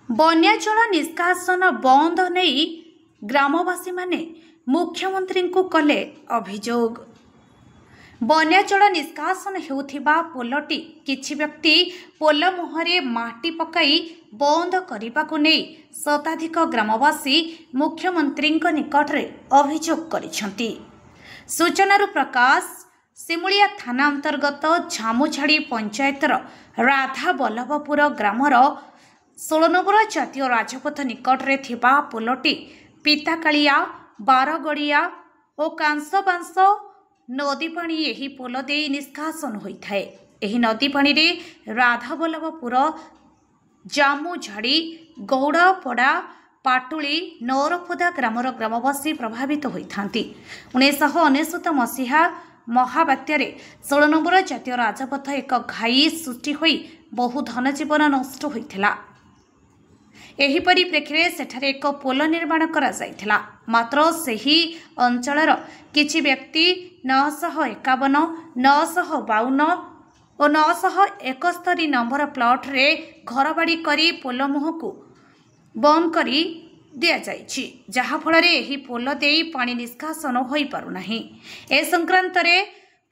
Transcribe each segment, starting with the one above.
बन्याजल निष्कासन बंद नहीं ग्रामवासी माने मुख्यमंत्री को कले अभियोग। बन्याजल निष्कासन हेउथिबा पोलटी किछि व्यक्ति पोल मुहरे माटी पकाई बंद करने नहीं शताधिक ग्रामवासी मुख्यमंत्री निकट में अभियोग करिसेंति। सूचनार प्रकाश सिमुलिया थाना अंतर्गत झामुझाड़ी पंचायतर राधा बल्लभपुर ग्रामर 16 नंबर जातीय राजपथ निकट में थिबा पोलटी पिताकालिया बारगड़िया और कांसबांस नदी पानी यही पोल दे निष्कासन होता है। यही नदी पानी रे राधा बल्लभपुर जामुझाड़ी गौड़पड़ा पाटुली नौरपदा ग्रामर ग्रामवासी प्रभावित होती। 1999 मसीहा महाबात्यारे 16 नंबर जातीय राजपथ एक घाई सृष्टि होई बहु धनजीवन नष्ट होइथिला। एही परिप्रेक्षी सेठारे एक पोल निर्माण करा जाइथिला। मात्र सही अंचलर किछि व्यक्ति 951, 952 और 971 नंबर प्लॉट रे घरबाड़ी करी पोल मुह को बंद करी दिया जाइछि, जहा फल रे एही पोल देई पानी निष्कासन होई पारु नाही। ए संक्रांत रे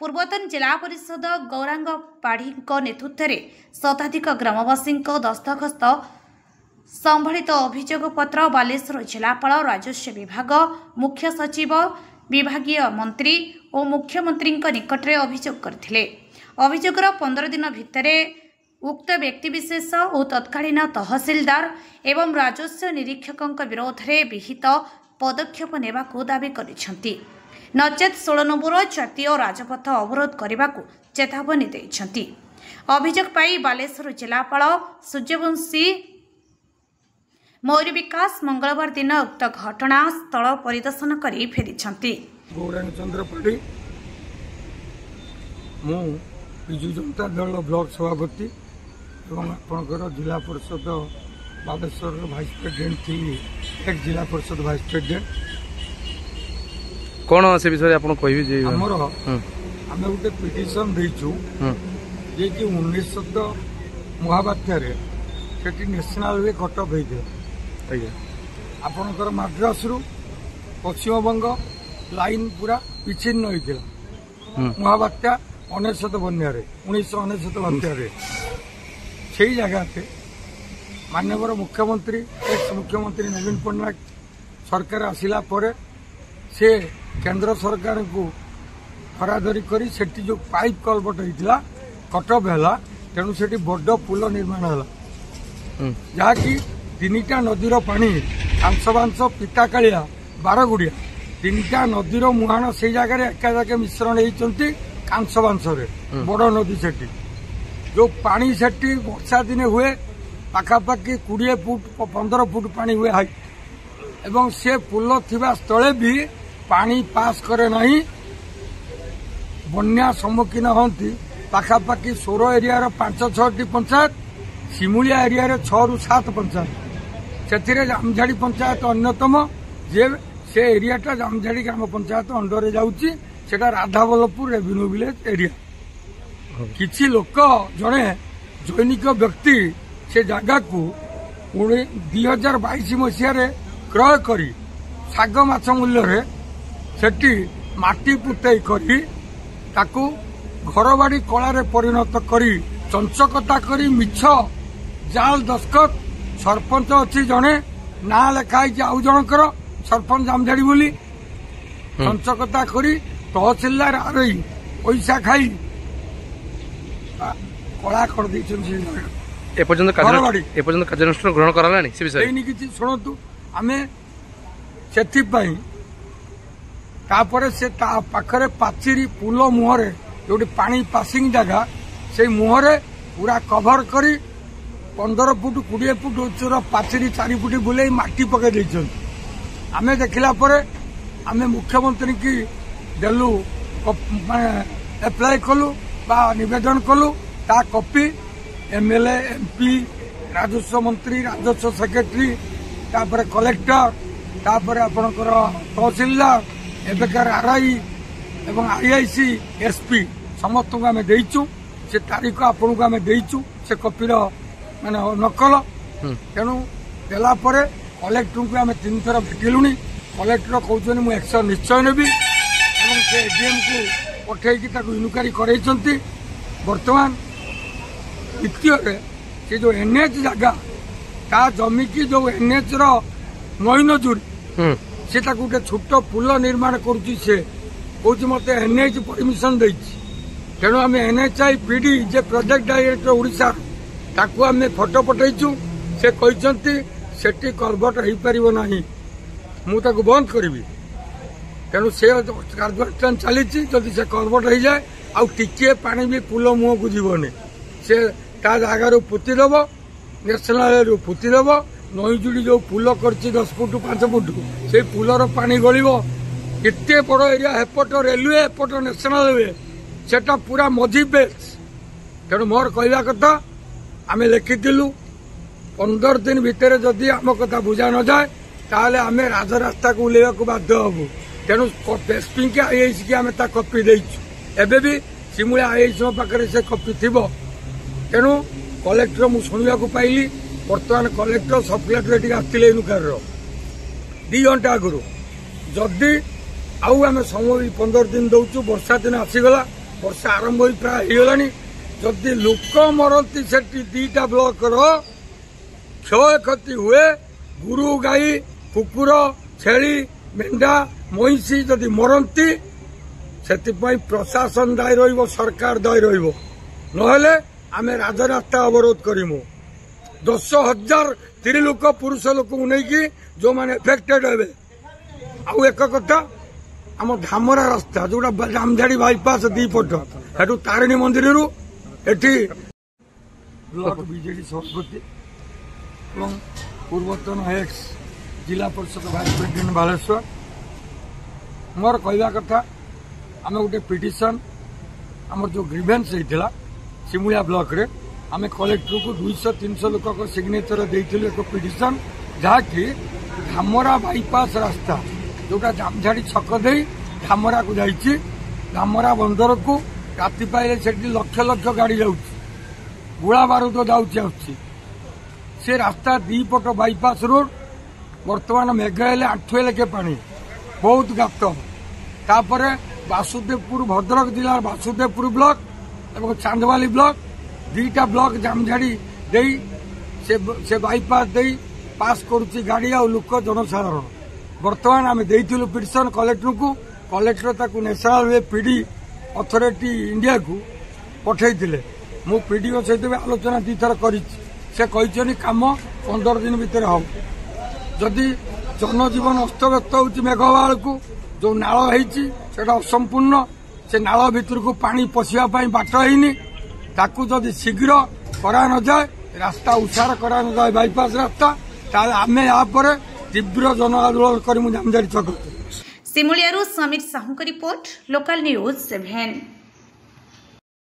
पूर्वतन जिला परिषद गौरांग पाढ़ी नेतृत्व में शताधिक ग्रामवासी दस्तखत संबलित अभियोग पत्र बालेश्वर जिलापाल, राजस्व विभाग, मुख्य सचिव, विभागीय मंत्री और मुख्यमंत्री निकट में अभियोग करथिले। अभियोगर 15 दिन भितर उक्त व्यक्तिविशेष और तत्कालीन तहसीलदार एवं राजस्व निरीक्षक विरोध में विहित पदक्षेप नेबाकू दाबी करिसेंति। नचेत 16 नंबर जातीय राजपथ अवरोध करने को चेतावनी देइछंति। अभियोग पाई बालेश्वर जिलापाल सूर्यवंशी मयूर विकास मंगलवार दिन उक्त घटना स्थल परिदर्शन करी फेरिछंति। गौरांग चंद्र पाढ़ी मु विजु जनता दल ब्लॉक सभापति एवं आपणकर जिला परिषद बालेश्वर भाइस प्रेसिडेंट थी, एक जिला परिषद भाइस प्रेसिडेंट। कौन से विषय आप कहि हमर आमे गोटे पिटिशन देइछु जे कि 1900 महाबात्या रे सेठी नेशनल वे कट अफ होइथे। आपणकर मद्रास रु पश्चिम बंग लाइन पूरा विच्छिन्न होइथिला महाबात्या 1900 बन्या रे 1999 बात्या रे। से जगह पे माननीय मुख्यमंत्री एक्स मुख्यमंत्री नवीन पट्टनायक सरकार आसिला परे से केंद्र सरकार को धराधरी करी सेठी जो पाइप कलबट होइथिला कटअफ हैला, तेणु सेठी बड़ पुल निर्माण हैला, जहाँकि 3टा नदीर पानी कांसबांस पिताकालिया बारगुड़िया 3टा नदीर मुहाण से जगह एका जगह मिश्रण होती कांसबांस बड़ नदी सेठी जो पानी सेठी वर्षा दिने हुए पाखापाखि 20 फुट 15 फुट पानी हुए हाई एवं से पुल थिबा स्थले भी पानी पास करे नहीं। बन्या सम्मुखीन होती पाखापाखि 16 एरिया 5-6टी पंचायत, सिमुलिया एरिया 6 ରୁ 7 पंचायत, से जामझाड़ी पंचायत अन्यतम जे से एरियाटा जामझाड़ी ग्राम पंचायत अंडर जाउची, सेटा राधाबल्लभपुर रेवेन्यू विलेज एरिया। किछि लोक जड़े जैनिक व्यक्ति से जगह को 2022 मसीह क्रय करी साग माछ मूल्य सेठी माटी पुतई करी ताकू घरबाड़ी कलारे परिणत करी चंचकता करी मिछ जाल दस्खत सरपंच अच्छी जड़े ना लेखाई आउ जनकर सरपंच जामझाड़ी बोली चंचकता करी तहसीलदार आरई पैसा खाई कला कर कार्यानुष्ठान ग्रहण करालानी से विषय किसी शुणु आमे सेथिपाई तापरे से ता पाखरे पाचेरी पुल मुहरे जो पानी पासिंग जगह से मुहरे पूरा कभर करी 15 फुट 20 फुट उच्चर पाचेरी 4 फुट बुले माटी पके देइछन। आमे देखिला परे आमे मुख्यमंत्री की देलु एप्लाई कलु बा निवेदन कलु, ता कॉपी एमएलए एमपी राजस्व मंत्री राजस्व सेक्रेटरी तापर कलेक्टर तापर आपणकर तहसीलदार एबेकार आरआई एवं आईआईसी एसपी समस्त को आमे देइछु। से तारीख आपन को आमे देइछु, से कॉपीर माने नकल। तेणु देला परे कलेक्टर को आम 3 थर भेटिलुनी कलेक्टर कहते मुझे एक्शन निश्चय नेबी से एडीएम को पठे इनक्वारी कर बर्तमान द्वितीय से जो एनएच जगह ता जमी की जो एनएच नई नजुरी से गोटे छोट पुल निर्माण करुँच मत एनएच परमिशन तेणु आम एनएचआई पीडी जे प्रोजेक्ट डायरेक्टर ओडिशा ताकू आम फोटो पठेचु से कहते सेठी कलभट हो पार ना मुझे बंद करी तेणु से कार्यानुष्ठान चली जदि से कलभट हो जाए आउ टिके पानी भी पुल मुह को जीवनी से ता जगार पोतीदेव नेशनल पोतीदेव नईजुड़ी जो पुल कर 10 फुट 5 फुट से पुलर पानी गलिब एते बड़ एरिया एपट रेलवे एपट नेशनल हाईवे सेटा पूरा मझी बेच तेणु मोर कहवा कथा आम लिखिलु 15 दिन भितर जदि आम कथा बुझा न जाए ताहले आम राजरास्ता को उल्लेवा को बाध्य हबु तेणु एसपी के आईएस की आम कपी देचु एबे भी सिमुला आईएस पाखे से कपी थी तेणु कलेक्टर मु शुणा पाइली बर्तमान कलेक्टर सब कलेक्टर आसते इनक्वार 2 घंटा आगु जदि आउ आम समय 15 दिन दौचु वर्षा दिन आसीगला वर्षा आरंभ हो प्राय होगा जदि लोक मरती से 2टा ब्लॉक क्षय क्षति हुए गुरु गाई कुकुर छेली मेढा महिषी जदि मरती से प्रशासन दायी रही सरकार दायी रही नहेले आम राजरास्ता अवरोध करूँ 10,000 स्त्री लोक पुरुष लोक नहीं जो मैंने एफेक्टेड हे आउ एक कथा आम धामरा रास्ता जोटा जामझाड़ी बाईपास 2 पट हेटू तारिणी मंदिर एटी ब्लॉक बीजेडी सभापति और पूर्वतन एक्स जिला परिषद भाइस प्रेसिडेंट बालेश्वर मोर कहवा कथा आम गोटे पिटिशन आम जो ग्रीवेंस होता सिमुलिया ब्लॉक रे आम कलेक्टर को 200-300 लोक सिग्नेचर देइथिलु एक पिटिशन जहाँकि धामरा बाईपास रास्ता जोटा जामझाड़ी छक दे धामरा को जाइए धामरा बंदर को राति पाइले से लक्ष लक्ष गाड़ी जाऊँगी गोला बारूद जाऊँगी से रास्ता 2 पट बाईपास रोड बर्तमान मेघ हेले 8 लेखे पानी बहुत गात तापर वासुदेवपुर भद्रक जिला वासुदेवपुर ब्लॉक और चांदवाली ब्लॉक 2टा ब्लॉक जामझाड़ी दे से बाईपास दे पास करुच्ची गाड़ी आ लोक जनसाधारण बर्तमान आम देइथिलु पिटिशन कलेक्टर को कलेक्टर ताकू national highway PD authority India को पठेइथिले मु पीडीओ सहित आलोचना 2 थर करी से कहते काम 15 दिन भितर हम जदि जनजीवन अस्तव्यस्त होची मेघवाल को जो नाल होईची सेटा असंपूर्ण से नाल भितर को पानी पशिया पई बाट हैनी ताकू जदि शीघ्र करा न जाए रास्ता उसार करा न जाए बाईपास रास्ता ताले आमे या पर तीव्र जन आंदोलन करी मु जामझाड़ी छक सिमुलियारू समीर साहू का रिपोर्ट लोकल न्यूज 7।